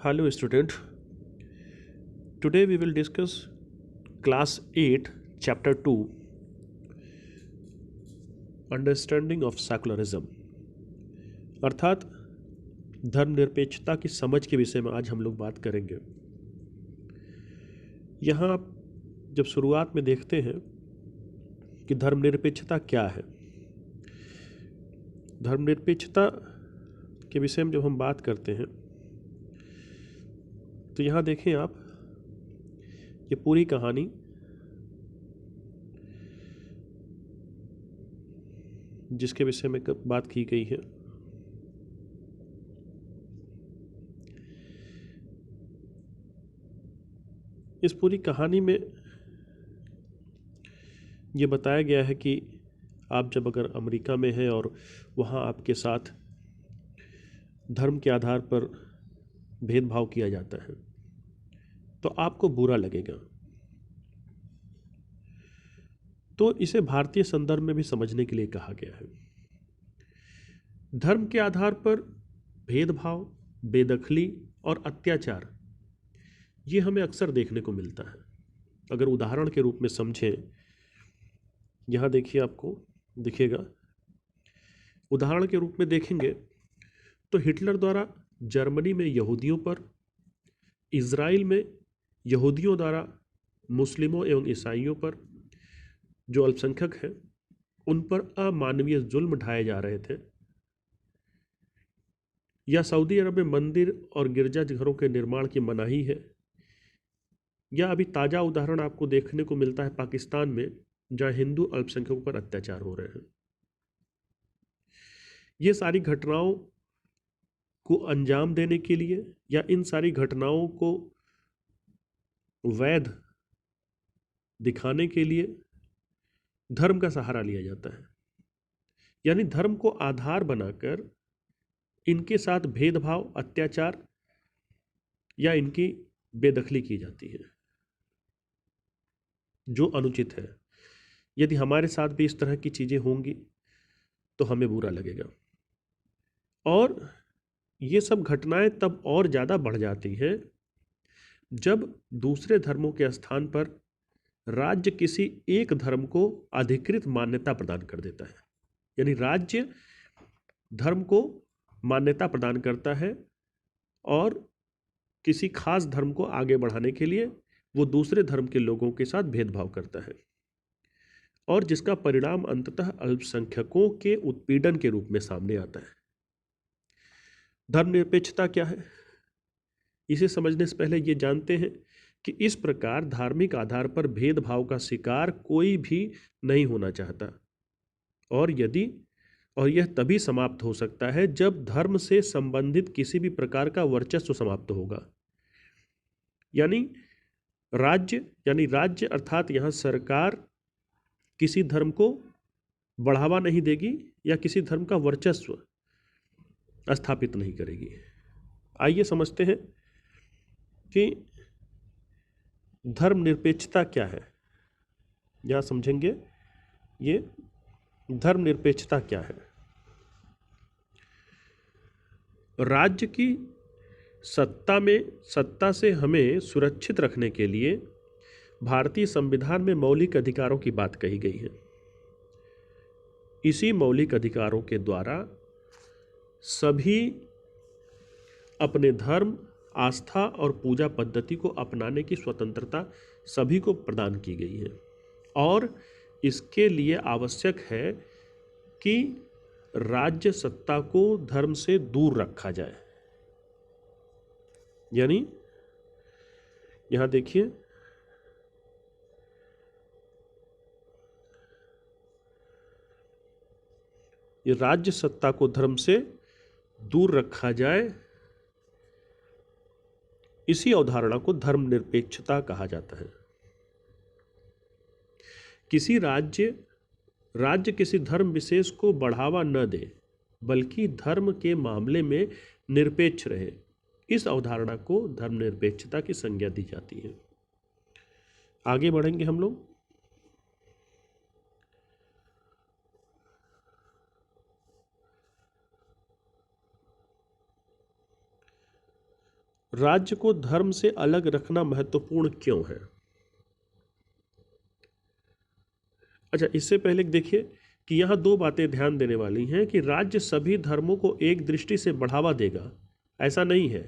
Hello student. Today we will discuss class 8 chapter 2 understanding of secularism अर्थात धर्मनिरपेक्षता की समझ के विषय में आज हम लोग बात करेंगे। यहाँ आप जब शुरुआत में देखते हैं कि धर्मनिरपेक्षता क्या है, धर्मनिरपेक्षता के विषय में जब हम बात करते हैं तो यहाँ देखें आप, ये पूरी कहानी जिसके विषय में बात की गई है, इस पूरी कहानी में ये बताया गया है कि आप जब अगर अमेरिका में हैं और वहाँ आपके साथ धर्म के आधार पर भेदभाव किया जाता है तो आपको बुरा लगेगा। तो इसे भारतीय संदर्भ में भी समझने के लिए कहा गया है। धर्म के आधार पर भेदभाव, बेदखली और अत्याचार ये हमें अक्सर देखने को मिलता है। अगर उदाहरण के रूप में समझें, यहाँ देखिए, आपको दिखेगा, उदाहरण के रूप में देखेंगे तो हिटलर द्वारा जर्मनी में यहूदियों पर, इज़राइल में यहूदियों द्वारा मुस्लिमों एवं ईसाइयों पर, जो अल्पसंख्यक हैं उन पर अमानवीय जुल्म ढाए जा रहे थे, या सऊदी अरब में मंदिर और गिरजाघरों के निर्माण की मनाही है, या अभी ताज़ा उदाहरण आपको देखने को मिलता है पाकिस्तान में, जहाँ हिंदू अल्पसंख्यकों पर अत्याचार हो रहे हैं। ये सारी घटनाओं को अंजाम देने के लिए या इन सारी घटनाओं को वैध दिखाने के लिए धर्म का सहारा लिया जाता है। यानी धर्म को आधार बनाकर इनके साथ भेदभाव, अत्याचार या इनकी बेदखली की जाती है, जो अनुचित है। यदि हमारे साथ भी इस तरह की चीज़ें होंगी तो हमें बुरा लगेगा। और ये सब घटनाएं तब और ज़्यादा बढ़ जाती हैं जब दूसरे धर्मों के स्थान पर राज्य किसी एक धर्म को अधिकृत मान्यता प्रदान कर देता है। यानी राज्य धर्म को मान्यता प्रदान करता है और किसी खास धर्म को आगे बढ़ाने के लिए वो दूसरे धर्म के लोगों के साथ भेदभाव करता है, और जिसका परिणाम अंततः अल्पसंख्यकों के उत्पीड़न के रूप में सामने आता है। धर्मनिरपेक्षता क्या है, इसे समझने से पहले ये जानते हैं कि इस प्रकार धार्मिक आधार पर भेदभाव का शिकार कोई भी नहीं होना चाहता, और यह तभी समाप्त हो सकता है जब धर्म से संबंधित किसी भी प्रकार का वर्चस्व समाप्त होगा। यानी राज्य अर्थात यहाँ सरकार किसी धर्म को बढ़ावा नहीं देगी या किसी धर्म का वर्चस्व स्थापित नहीं करेगी। आइए समझते हैं कि धर्मनिरपेक्षता क्या है। यहाँ समझेंगे ये धर्मनिरपेक्षता क्या है। राज्य की सत्ता से हमें सुरक्षित रखने के लिए भारतीय संविधान में मौलिक अधिकारों की बात कही गई है। इसी मौलिक अधिकारों के द्वारा सभी अपने धर्म, आस्था और पूजा पद्धति को अपनाने की स्वतंत्रता सभी को प्रदान की गई है, और इसके लिए आवश्यक है कि राज्य सत्ता को धर्म से दूर रखा जाए। यानी यहां देखिए, ये राज्य सत्ता को धर्म से दूर रखा जाए, इसी अवधारणा को धर्मनिरपेक्षता कहा जाता है। किसी राज्य किसी धर्म विशेष को बढ़ावा न दे, बल्कि धर्म के मामले में निरपेक्ष रहे, इस अवधारणा को धर्मनिरपेक्षता की संज्ञा दी जाती है। आगे बढ़ेंगे हम लोग। राज्य को धर्म से अलग रखना महत्वपूर्ण क्यों है? अच्छा, इससे पहले देखिए कि यहाँ दो बातें ध्यान देने वाली हैं कि राज्य सभी धर्मों को एक दृष्टि से बढ़ावा देगा, ऐसा नहीं है।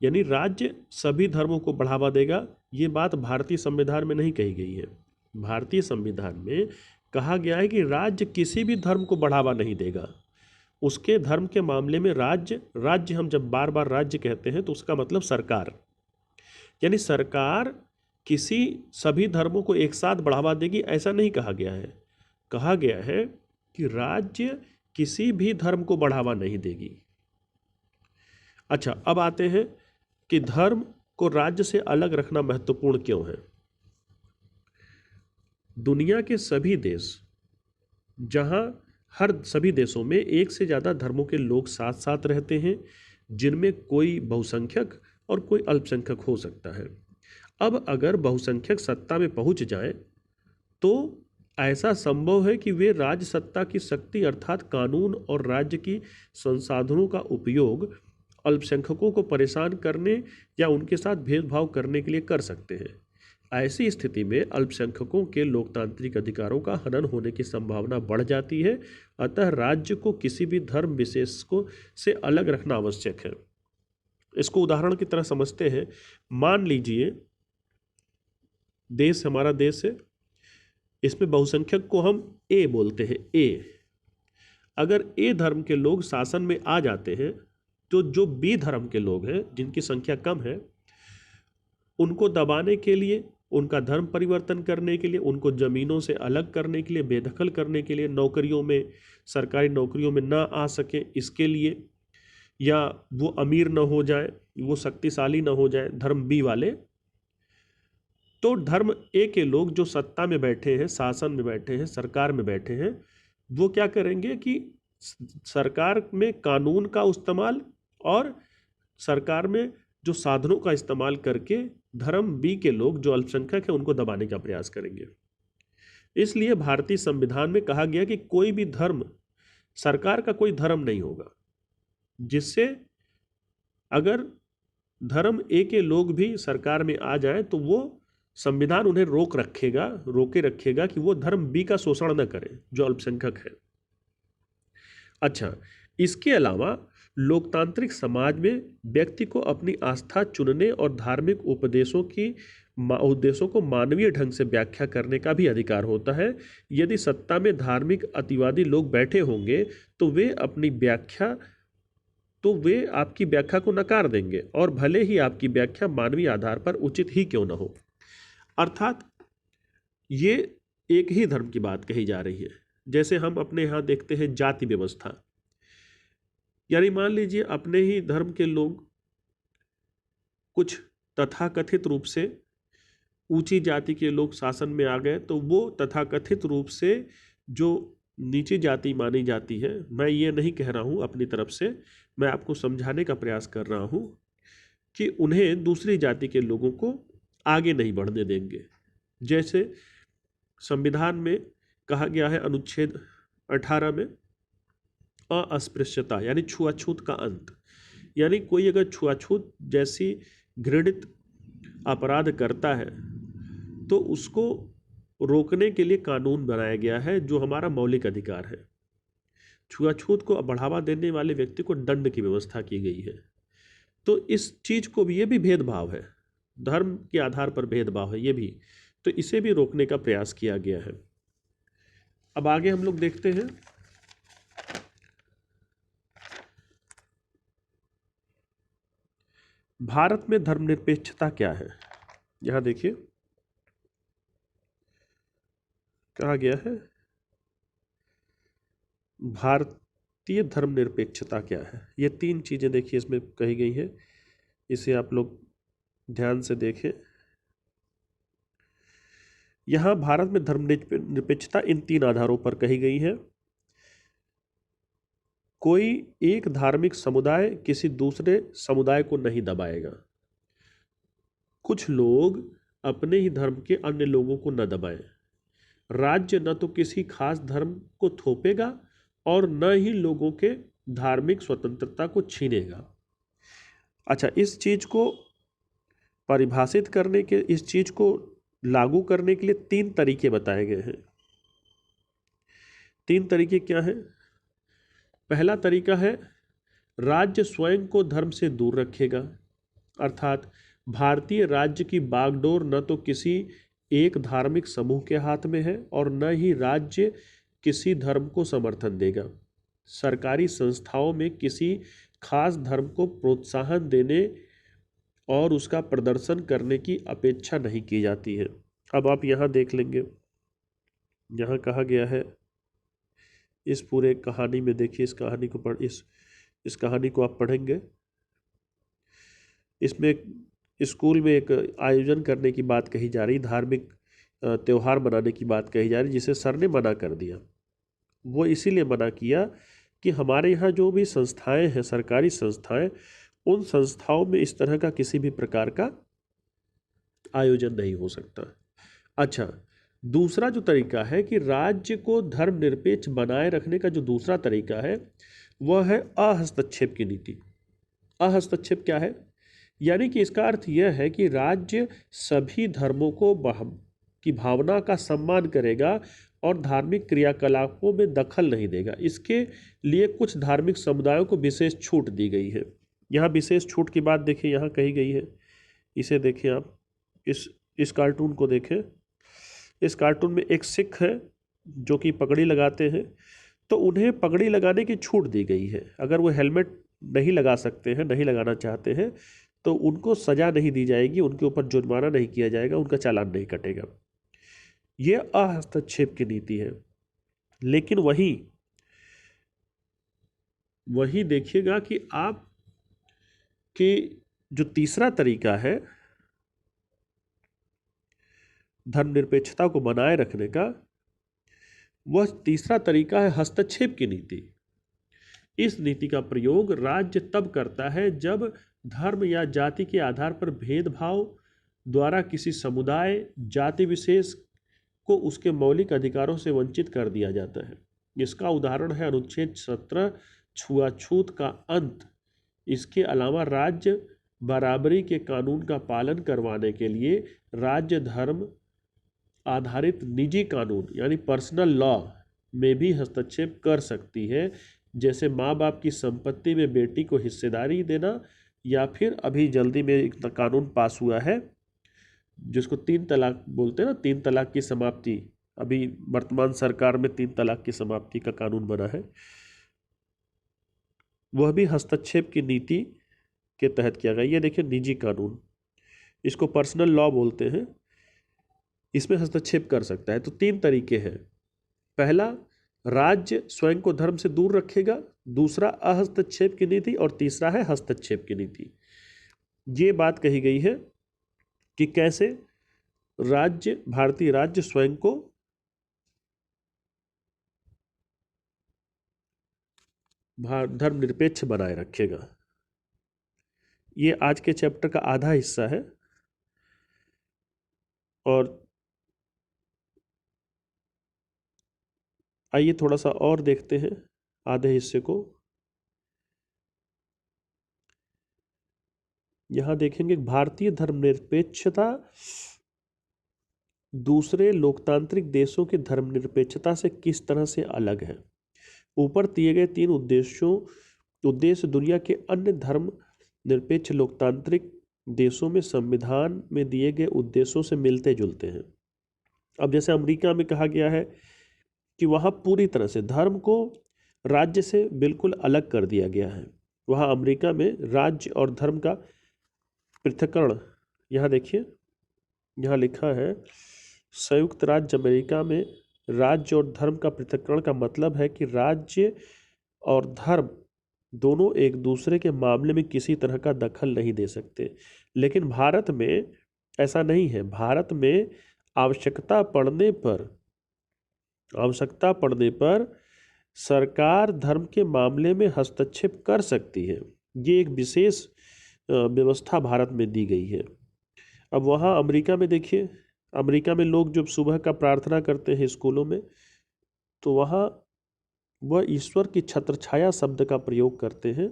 यानी राज्य सभी धर्मों को बढ़ावा देगा, ये बात भारतीय संविधान में नहीं कही गई है। भारतीय संविधान में कहा गया है कि राज्य किसी भी धर्म को बढ़ावा नहीं देगा। उसके धर्म के मामले में राज्य हम जब बार बार राज्य कहते हैं तो उसका मतलब सरकार, यानी सरकार किसी सभी धर्मों को एक साथ बढ़ावा देगी, ऐसा नहीं कहा गया है। कहा गया है कि राज्य किसी भी धर्म को बढ़ावा नहीं देगी। अच्छा, अब आते हैं कि धर्म को राज्य से अलग रखना महत्वपूर्ण क्यों है। दुनिया के सभी देश, जहां सभी देशों में एक से ज़्यादा धर्मों के लोग साथ साथ रहते हैं, जिनमें कोई बहुसंख्यक और कोई अल्पसंख्यक हो सकता है। अब अगर बहुसंख्यक सत्ता में पहुंच जाए तो ऐसा संभव है कि वे राज्य सत्ता की शक्ति अर्थात कानून और राज्य की संसाधनों का उपयोग अल्पसंख्यकों को परेशान करने या उनके साथ भेदभाव करने के लिए कर सकते हैं। ऐसी स्थिति में अल्पसंख्यकों के लोकतांत्रिक अधिकारों का हनन होने की संभावना बढ़ जाती है। अतः राज्य को किसी भी धर्म विशेष को से अलग रखना आवश्यक है। इसको उदाहरण की तरह समझते हैं। मान लीजिए देश हमारा देश है, इसमें बहुसंख्यक को हम ए बोलते हैं। ए, अगर ए धर्म के लोग शासन में आ जाते हैं तो जो बी धर्म के लोग हैं जिनकी संख्या कम है, उनको दबाने के लिए, उनका धर्म परिवर्तन करने के लिए, उनको ज़मीनों से अलग करने के लिए, बेदखल करने के लिए, नौकरियों में, सरकारी नौकरियों में ना आ सके इसके लिए, या वो अमीर न हो जाए, वो शक्तिशाली न हो जाए धर्म बी वाले, तो धर्म ए के लोग जो सत्ता में बैठे हैं, शासन में बैठे हैं, सरकार में बैठे हैं, वो क्या करेंगे कि सरकार में कानून का इस्तेमाल और सरकार में जो साधनों का इस्तेमाल करके धर्म बी के लोग जो अल्पसंख्यक हैं उनको दबाने का प्रयास करेंगे। इसलिए भारतीय संविधान में कहा गया कि कोई भी धर्म, सरकार का कोई धर्म नहीं होगा जिससे अगर धर्म ए के लोग भी सरकार में आ जाए तो वो संविधान उन्हें रोके रखेगा कि वो धर्म बी का शोषण न करे जो अल्पसंख्यक है। अच्छा, इसके अलावा लोकतांत्रिक समाज में व्यक्ति को अपनी आस्था चुनने और धार्मिक उद्देश्यों को मानवीय ढंग से व्याख्या करने का भी अधिकार होता है। यदि सत्ता में धार्मिक अतिवादी लोग बैठे होंगे तो वे आपकी व्याख्या को नकार देंगे, और भले ही आपकी व्याख्या मानवीय आधार पर उचित ही क्यों न हो। अर्थात ये एक ही धर्म की बात कही जा रही है। जैसे हम अपने यहाँ देखते हैं जाति व्यवस्था, यानी मान लीजिए अपने ही धर्म के लोग कुछ तथाकथित रूप से ऊंची जाति के लोग शासन में आ गए तो वो तथाकथित रूप से जो नीची जाति मानी जाती है, मैं ये नहीं कह रहा हूँ अपनी तरफ से, मैं आपको समझाने का प्रयास कर रहा हूँ कि उन्हें दूसरी जाति के लोगों को आगे नहीं बढ़ने देंगे। जैसे संविधान में कहा गया है अनुच्छेद 18 में अस्पृश्यता यानी छुआछूत का अंत, यानी कोई अगर छुआछूत जैसी घृणित अपराध करता है तो उसको रोकने के लिए कानून बनाया गया है जो हमारा मौलिक अधिकार है। छुआछूत को बढ़ावा देने वाले व्यक्ति को दंड की व्यवस्था की गई है। तो इस चीज को भी, ये भी भेदभाव है, धर्म के आधार पर भेदभाव है ये भी, तो इसे भी रोकने का प्रयास किया गया है। अब आगे हम लोग देखते हैं भारत में धर्मनिरपेक्षता क्या है। यहां देखिए कहा गया है भारतीय धर्मनिरपेक्षता क्या है। ये तीन चीजें देखिए इसमें कही गई है, इसे आप लोग ध्यान से देखें। यहां भारत में धर्मनिरपेक्षता इन तीन आधारों पर कही गई है। कोई एक धार्मिक समुदाय किसी दूसरे समुदाय को नहीं दबाएगा। कुछ लोग अपने ही धर्म के अन्य लोगों को न दबाएं। राज्य न तो किसी खास धर्म को थोपेगा और न ही लोगों के धार्मिक स्वतंत्रता को छीनेगा। अच्छा, इस चीज़ को परिभाषित करने के, इस चीज़ को लागू करने के लिए 3 तरीके बताए गए हैं। 3 तरीके क्या हैं? पहला तरीका है, राज्य स्वयं को धर्म से दूर रखेगा, अर्थात भारतीय राज्य की बागडोर न तो किसी एक धार्मिक समूह के हाथ में है और न ही राज्य किसी धर्म को समर्थन देगा। सरकारी संस्थाओं में किसी खास धर्म को प्रोत्साहन देने और उसका प्रदर्शन करने की अपेक्षा नहीं की जाती है। अब आप यहाँ देख लेंगे, यहाँ कहा गया है, इस पूरे कहानी में देखिए, इस कहानी को आप पढ़ेंगे, इसमें स्कूल में एक आयोजन करने की बात कही जा रही, धार्मिक त्यौहार मनाने की बात कही जा रही, जिसे सर ने मना कर दिया। वो इसीलिए मना किया कि हमारे यहाँ जो भी संस्थाएं हैं, सरकारी संस्थाएं, उन संस्थाओं में इस तरह का किसी भी प्रकार का आयोजन नहीं हो सकता। अच्छा, दूसरा जो तरीका है कि राज्य को धर्मनिरपेक्ष बनाए रखने का जो दूसरा तरीका है वह है अहस्तक्षेप की नीति। अहस्तक्षेप क्या है? यानी कि इसका अर्थ यह है कि राज्य सभी धर्मों की भावना का सम्मान करेगा और धार्मिक क्रियाकलापों में दखल नहीं देगा। इसके लिए कुछ धार्मिक समुदायों को विशेष छूट दी गई है। यहाँ विशेष छूट की बात देखिए, यहाँ कही गई है, इसे देखें आप, इस कार्टून को देखें। इस कार्टून में एक सिख है जो कि पगड़ी लगाते हैं, तो उन्हें पगड़ी लगाने की छूट दी गई है। अगर वो हेलमेट नहीं लगा सकते हैं, नहीं लगाना चाहते हैं, तो उनको सज़ा नहीं दी जाएगी, उनके ऊपर जुर्माना नहीं किया जाएगा, उनका चालान नहीं कटेगा। ये अहस्तक्षेप की नीति है। लेकिन वही देखिएगा कि आप कि जो तीसरा तरीका है धर्मनिरपेक्षता को बनाए रखने का, वह तीसरा तरीका है हस्तक्षेप की नीति। इस नीति का प्रयोग राज्य तब करता है जब धर्म या जाति के आधार पर भेदभाव द्वारा किसी समुदाय, जाति विशेष को उसके मौलिक अधिकारों से वंचित कर दिया जाता है। इसका उदाहरण है अनुच्छेद 17, छुआछूत का अंत। इसके अलावा राज्य बराबरी के कानून का पालन करवाने के लिए राज्य धर्म आधारित निजी कानून यानी पर्सनल लॉ में भी हस्तक्षेप कर सकती है, जैसे माँ बाप की संपत्ति में बेटी को हिस्सेदारी देना, या फिर अभी जल्दी में एक कानून पास हुआ है जिसको 3 तलाक बोलते हैं ना, 3 तलाक की समाप्ति। अभी वर्तमान सरकार में 3 तलाक की समाप्ति का कानून बना है, वह भी हस्तक्षेप की नीति के तहत किया गया। ये देखिए निजी कानून, इसको पर्सनल लॉ बोलते हैं, इसमें हस्तक्षेप कर सकता है। तो 3 तरीके हैं। पहला, राज्य स्वयं को धर्म से दूर रखेगा, दूसरा अहस्तक्षेप की नीति, और तीसरा है हस्तक्षेप की नीति। ये बात कही गई है कि कैसे भारतीय राज्य स्वयं को धर्मनिरपेक्ष बनाए रखेगा। ये आज के चैप्टर का आधा हिस्सा है। और आइए थोड़ा सा और देखते हैं आधे हिस्से को। यहाँ देखेंगे भारतीय धर्मनिरपेक्षता दूसरे लोकतांत्रिक देशों की धर्मनिरपेक्षता से किस तरह से अलग है। ऊपर दिए गए 3 उद्देश्य दुनिया के अन्य धर्मनिरपेक्ष लोकतांत्रिक देशों में संविधान में दिए गए उद्देश्यों से मिलते जुलते हैं। अब जैसे अमेरिका में कहा गया है कि वहाँ पूरी तरह से धर्म को राज्य से बिल्कुल अलग कर दिया गया है। वहाँ अमेरिका में राज्य और धर्म का पृथक्करण, यहाँ देखिए, यहाँ लिखा है, संयुक्त राज्य अमेरिका में राज्य और धर्म का पृथक्करण का मतलब है कि राज्य और धर्म दोनों एक दूसरे के मामले में किसी तरह का दखल नहीं दे सकते। लेकिन भारत में ऐसा नहीं है। भारत में आवश्यकता पड़ने पर सरकार धर्म के मामले में हस्तक्षेप कर सकती है। ये एक विशेष व्यवस्था भारत में दी गई है। अब वहाँ अमेरिका में देखिए, अमेरिका में लोग जब सुबह का प्रार्थना करते हैं स्कूलों में, तो वहाँ वह ईश्वर की छत्रछाया शब्द का प्रयोग करते हैं।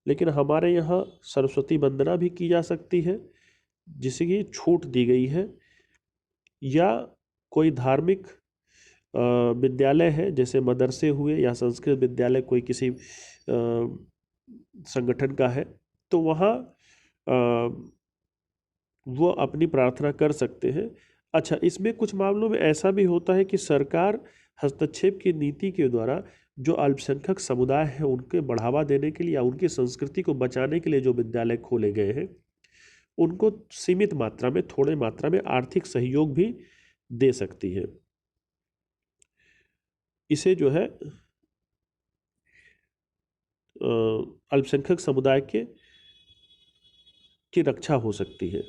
लेकिन हमारे यहाँ सरस्वती वंदना भी की जा सकती है, जिसे कि छूट दी गई है। या कोई धार्मिक विद्यालय है, जैसे मदरसे हुए या संस्कृत विद्यालय कोई किसी संगठन का है, तो वहाँ वो अपनी प्रार्थना कर सकते हैं। अच्छा, इसमें कुछ मामलों में ऐसा भी होता है कि सरकार हस्तक्षेप की नीति के द्वारा जो अल्पसंख्यक समुदाय है उनके बढ़ावा देने के लिए या उनकी संस्कृति को बचाने के लिए जो विद्यालय खोले गए हैं, उनको सीमित मात्रा में, थोड़े मात्रा में आर्थिक सहयोग भी दे सकती है। इसे जो है अल्पसंख्यक समुदाय की रक्षा हो सकती है।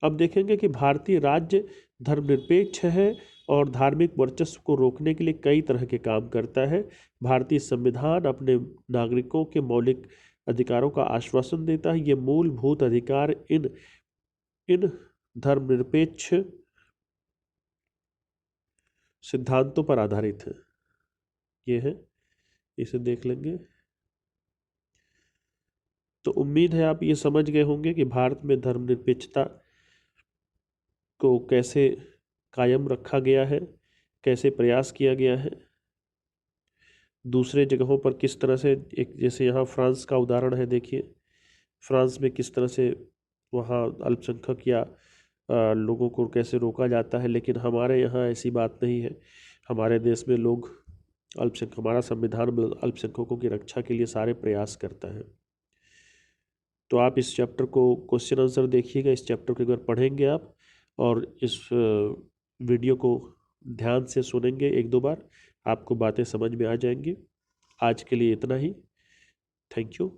अब देखेंगे कि भारतीय राज्य धर्मनिरपेक्ष है और धार्मिक वर्चस्व को रोकने के लिए कई तरह के काम करता है। भारतीय संविधान अपने नागरिकों के मौलिक अधिकारों का आश्वासन देता है। ये मूलभूत अधिकार इन इन धर्मनिरपेक्ष सिद्धांतों पर आधारित है। ये है, इसे देख लेंगे। तो उम्मीद है आप ये समझ गए होंगे कि भारत में धर्मनिरपेक्षता को कैसे कायम रखा गया है, कैसे प्रयास किया गया है। दूसरे जगहों पर किस तरह से, एक जैसे यहाँ फ्रांस का उदाहरण है, देखिए फ्रांस में किस तरह से वहाँ अल्पसंख्यक या लोगों को कैसे रोका जाता है। लेकिन हमारे यहाँ ऐसी बात नहीं है। हमारे देश में लोग हमारा संविधान अल्पसंख्यकों की रक्षा के लिए सारे प्रयास करता है। तो आप इस चैप्टर को क्वेश्चन आंसर देखिएगा, इस चैप्टर को एक बार पढ़ेंगे आप, और इस वीडियो को ध्यान से सुनेंगे एक दो बार, आपको बातें समझ में आ जाएंगी। आज के लिए इतना ही। Thank you.